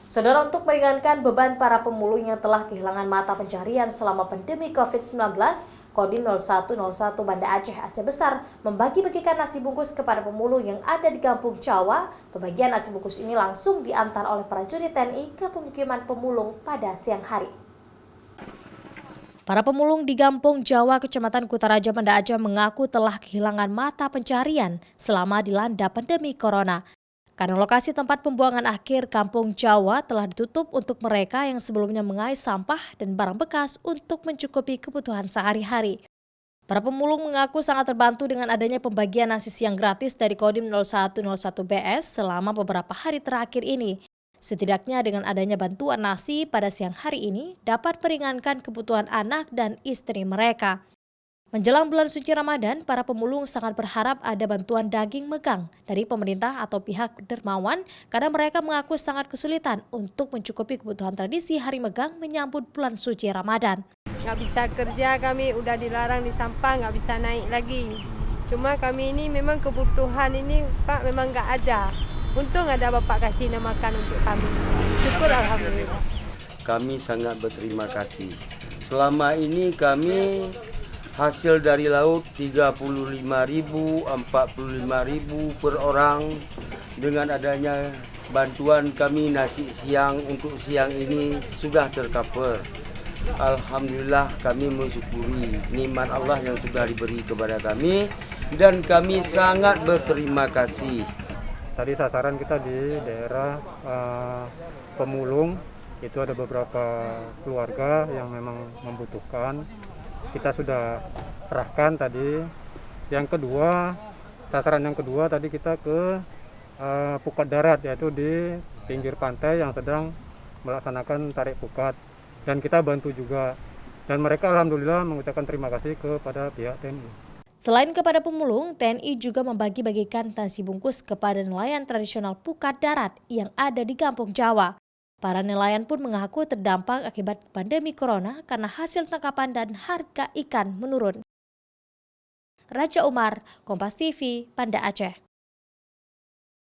Saudara, untuk meringankan beban para pemulung yang telah kehilangan mata pencaharian selama pandemi COVID-19, Kodim 0101 Banda Aceh Besar membagi-bagikan nasi bungkus kepada pemulung yang ada di Kampung Jawa. Pembagian nasi bungkus ini langsung diantar oleh prajurit TNI ke pemukiman pemulung pada siang hari. Para pemulung di Kampung Jawa, Kecamatan Kutaraja, Banda Aceh mengaku telah kehilangan mata pencaharian selama dilanda pandemi corona. Karena lokasi tempat pembuangan akhir Kampung Jawa telah ditutup untuk mereka yang sebelumnya mengais sampah dan barang bekas untuk mencukupi kebutuhan sehari-hari. Para pemulung mengaku sangat terbantu dengan adanya pembagian nasi siang gratis dari Kodim 0101 BS selama beberapa hari terakhir ini. Setidaknya dengan adanya bantuan nasi pada siang hari ini dapat meringankan kebutuhan anak dan istri mereka. Menjelang bulan suci Ramadan, para pemulung sangat berharap ada bantuan daging megang dari pemerintah atau pihak dermawan karena mereka mengaku sangat kesulitan untuk mencukupi kebutuhan tradisi hari megang menyambut bulan suci Ramadan. Nggak bisa kerja, kami udah dilarang di sampah, nggak bisa naik lagi. Cuma kami ini memang kebutuhan ini Pak memang nggak ada. Untung ada Bapak kasih makan untuk kami. Syukur Alhamdulillah. Kami sangat berterima kasih. Selama ini kami hasil dari laut 35.000, 45.000 per orang. Dengan adanya bantuan kami nasi siang untuk siang ini sudah tercover. Alhamdulillah kami mensyukuri nikmat Allah yang sudah diberi kepada kami dan kami sangat berterima kasih. Tadi sasaran kita di daerah pemulung, itu ada beberapa keluarga yang memang membutuhkan. Kita sudah serahkan tadi. Yang kedua, sasaran yang kedua tadi kita ke pukat darat, yaitu di pinggir pantai yang sedang melaksanakan tarik pukat. Dan kita bantu juga. Dan mereka alhamdulillah mengucapkan terima kasih kepada pihak TNI. Selain kepada pemulung, TNI juga membagi-bagikan nasi bungkus kepada nelayan tradisional pukat darat yang ada di Kampung Jawa. Para nelayan pun mengaku terdampak akibat pandemi corona karena hasil tangkapan dan harga ikan menurun. Raja Umar, Kompas TV, Banda Aceh.